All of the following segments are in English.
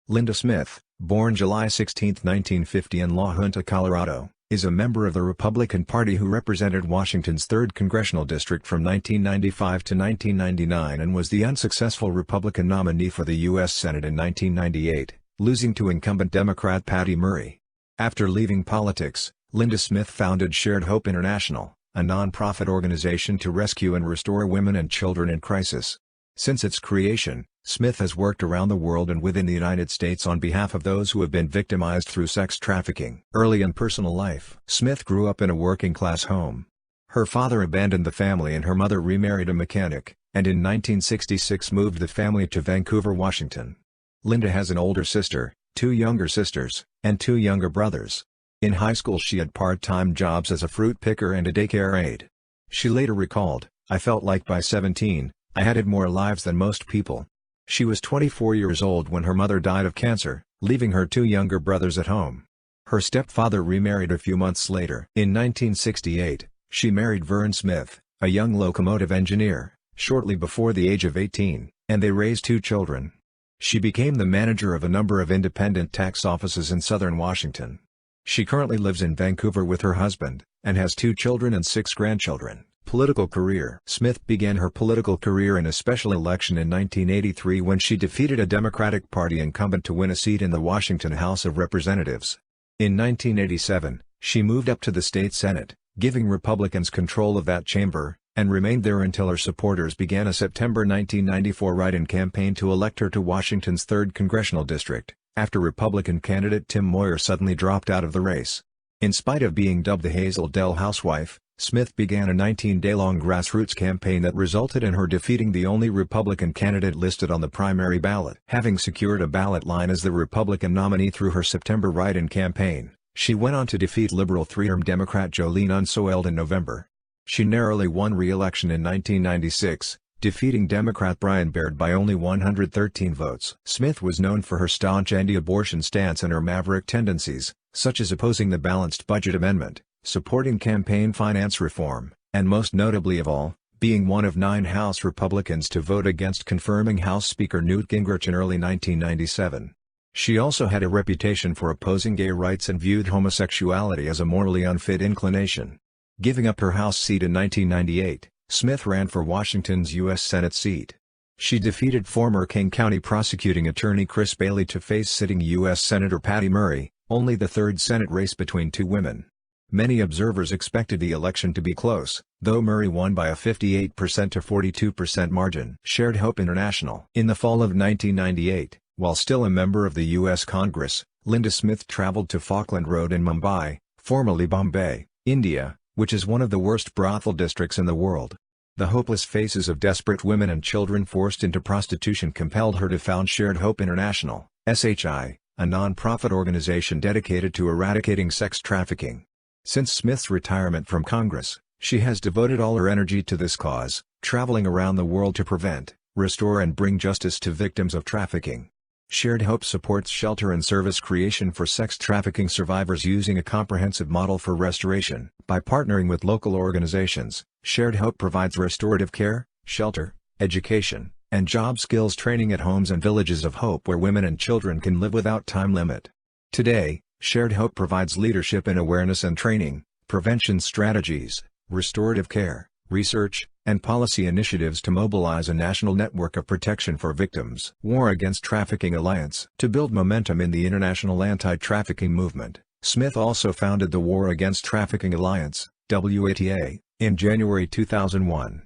Linda Smith, born July 16, 1950 in La Junta, Colorado, is a member of the Republican Party who represented Washington's 3rd Congressional District from 1995 to 1999 and was the unsuccessful Republican nominee for the U.S. Senate in 1998, losing to incumbent Democrat Patty Murray. After leaving politics, Linda Smith founded Shared Hope International, a non-profit organization to rescue and restore women and children in crisis. Since its creation, Smith has worked around the world and within the United States on behalf of those who have been victimized through sex trafficking. Early in personal life, Smith grew up in a working-class home. Her father abandoned the family and her mother remarried a mechanic, and in 1966 moved the family to Vancouver, Washington. Linda has an older sister, 2 younger sisters, and 2 younger brothers. In high school she had part-time jobs as a fruit picker and a daycare aide. She later recalled, "I felt like by 17, I had more lives than most people." She was 24 years old when her mother died of cancer, leaving her 2 younger brothers at home. Her stepfather remarried a few months later. In 1968, she married Vern Smith, a young locomotive engineer, shortly before the age of 18, and they raised 2 children. She became the manager of a number of independent tax offices in southern Washington. She currently lives in Vancouver with her husband, and has 2 children and 6 grandchildren. Political career. Smith began her political career in a special election in 1983 when she defeated a Democratic Party incumbent to win a seat in the Washington House of Representatives. In 1987, she moved up to the state Senate, giving Republicans control of that chamber, and remained there until her supporters began a September 1994 write-in campaign to elect her to Washington's 3rd Congressional District, after Republican candidate Tim Moyer suddenly dropped out of the race. In spite of being dubbed the Hazel Dell housewife, Smith began a 19-day-long grassroots campaign that resulted in her defeating the only Republican candidate listed on the primary ballot. Having secured a ballot line as the Republican nominee through her September write-in campaign, she went on to defeat liberal 3-term Democrat Jolene Unsoeld in November. She narrowly won re-election in 1996, defeating Democrat Brian Baird by only 113 votes. Smith was known for her staunch anti-abortion stance and her maverick tendencies, such as opposing the Balanced Budget Amendment, supporting campaign finance reform, and most notably of all, being one of 9 House Republicans to vote against confirming House Speaker Newt Gingrich in early 1997. She also had a reputation for opposing gay rights and viewed homosexuality as a morally unfit inclination. Giving up her House seat in 1998, Smith ran for Washington's U.S. Senate seat. She defeated former King County prosecuting attorney Chris Bailey to face sitting U.S. Senator Patty Murray, only the 3rd Senate race between 2 women. Many observers expected the election to be close, though Murray won by a 58% to 42% margin. Shared Hope International. In the fall of 1998, while still a member of the U.S. Congress, Linda Smith traveled to Falkland Road in Mumbai, formerly Bombay, India, which is one of the worst brothel districts in the world. The hopeless faces of desperate women and children forced into prostitution compelled her to found Shared Hope International, SHI, a non-profit organization dedicated to eradicating sex trafficking. Since Smith's retirement from Congress, she has devoted all her energy to this cause, traveling around the world to prevent, restore and bring justice to victims of trafficking. Shared Hope supports shelter and service creation for sex trafficking survivors using a comprehensive model for restoration. By partnering with local organizations, Shared Hope provides restorative care, shelter, education, and job skills training at homes and villages of hope where women and children can live without time limit. Today, Shared Hope provides leadership in awareness and training, prevention strategies, restorative care, research, and policy initiatives to mobilize a national network of protection for victims. War Against Trafficking Alliance. To build momentum in the international anti-trafficking movement, Smith also founded the War Against Trafficking Alliance, WATA, in January 2001.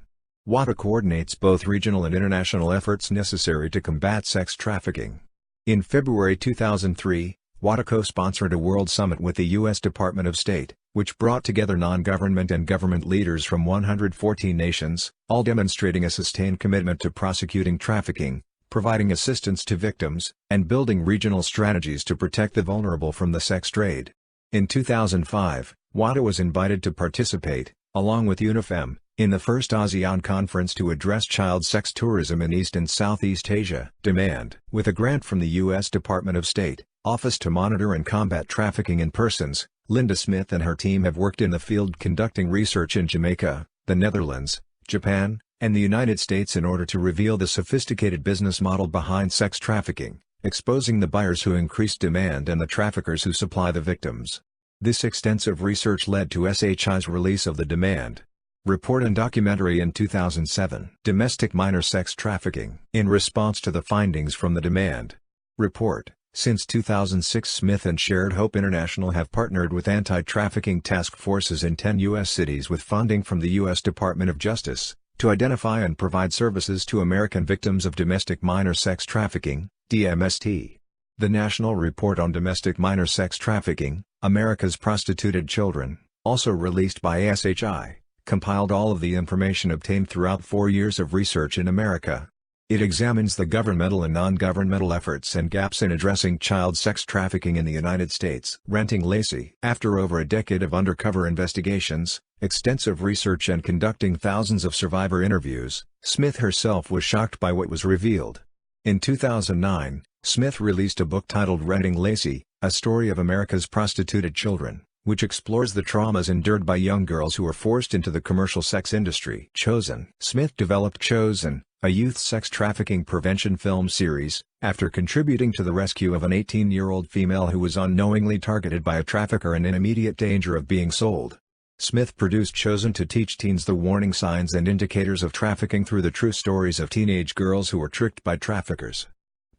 WATA coordinates both regional and international efforts necessary to combat sex trafficking. In February 2003, WATA co-sponsored a World Summit with the U.S. Department of State, which brought together non-government and government leaders from 114 nations, all demonstrating a sustained commitment to prosecuting trafficking, providing assistance to victims, and building regional strategies to protect the vulnerable from the sex trade. In 2005, WATA was invited to participate, along with UNIFEM, in the first ASEAN conference to address child sex tourism in East and Southeast Asia. Demand. With a grant from the U.S. Department of State, Office to Monitor and Combat Trafficking in Persons, Linda Smith and her team have worked in the field conducting research in Jamaica, the Netherlands, Japan, and the United States in order to reveal the sophisticated business model behind sex trafficking, exposing the buyers who increase demand and the traffickers who supply the victims. This extensive research led to SHI's release of the Demand Report and documentary in 2007. Domestic minor sex trafficking. In response to the findings from the Demand Report, since 2006 Smith and Shared Hope International have partnered with anti-trafficking task forces in 10 U.S. cities with funding from the U.S. Department of Justice, to identify and provide services to American victims of domestic minor sex trafficking, DMST. The National Report on Domestic Minor Sex Trafficking, America's Prostituted Children, also released by SHI, compiled all of the information obtained throughout 4 years of research in America. It examines the governmental and non-governmental efforts and gaps in addressing child sex trafficking in the United States. Renting Lacey. After over a decade of undercover investigations, extensive research and conducting thousands of survivor interviews, Smith herself was shocked by what was revealed. In 2009, Smith released a book titled Renting Lacey, A Story of America's Prostituted Children, which explores the traumas endured by young girls who are forced into the commercial sex industry. Chosen. Smith developed Chosen, a youth sex trafficking prevention film series, after contributing to the rescue of an 18-year-old female who was unknowingly targeted by a trafficker and in immediate danger of being sold. Smith produced Chosen to teach teens the warning signs and indicators of trafficking through the true stories of teenage girls who were tricked by traffickers.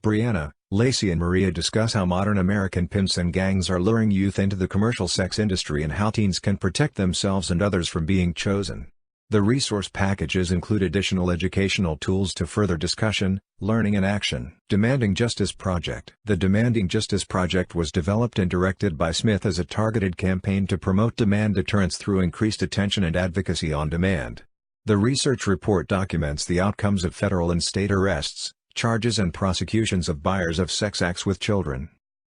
Brianna, Lacey and Maria discuss how modern American pimps and gangs are luring youth into the commercial sex industry and how teens can protect themselves and others from being chosen. The resource packages include additional educational tools to further discussion, learning and action. Demanding Justice Project. The Demanding Justice Project was developed and directed by Smith as a targeted campaign to promote demand deterrence through increased attention and advocacy on demand. The research report documents the outcomes of federal and state arrests, charges and prosecutions of buyers of sex acts with children.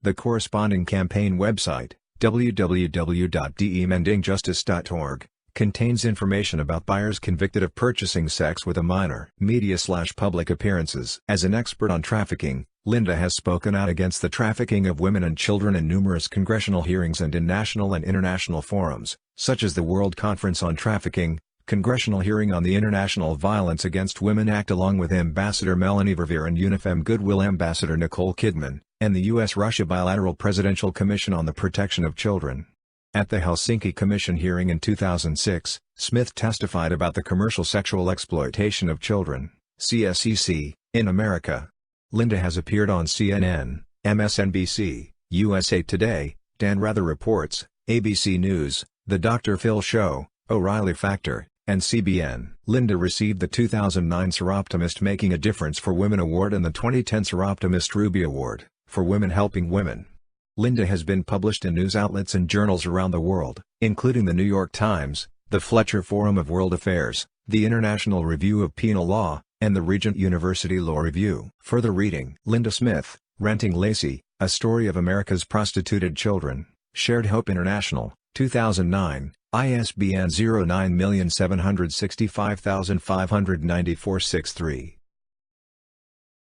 The corresponding campaign website, www.demandingjustice.org, contains information about buyers convicted of purchasing sex with a minor. Media/public appearances. As an expert on trafficking, Linda has spoken out against the trafficking of women and children in numerous congressional hearings and in national and international forums, such as the World Conference on Trafficking, Congressional Hearing on the International Violence Against Women Act along with Ambassador Melanie Verveer and UNIFEM Goodwill Ambassador Nicole Kidman, and the U.S.-Russia Bilateral Presidential Commission on the Protection of Children. At the Helsinki Commission hearing in 2006, Smith testified about the commercial sexual exploitation of children, CSEC, in America. Linda has appeared on CNN, MSNBC, USA Today, Dan Rather Reports, ABC News, The Dr. Phil Show, O'Reilly Factor, and CBN. Linda received the 2009 Seroptimist Making a Difference for Women Award and the 2010 Seroptimist Ruby Award, for Women Helping Women. Linda has been published in news outlets and journals around the world, including the New York Times, the Fletcher Forum of World Affairs, the International Review of Penal Law, and the Regent University Law Review. Further reading. Linda Smith, Renting Lacey, A Story of America's Prostituted Children, Shared Hope International, 2009, ISBN 0976559463.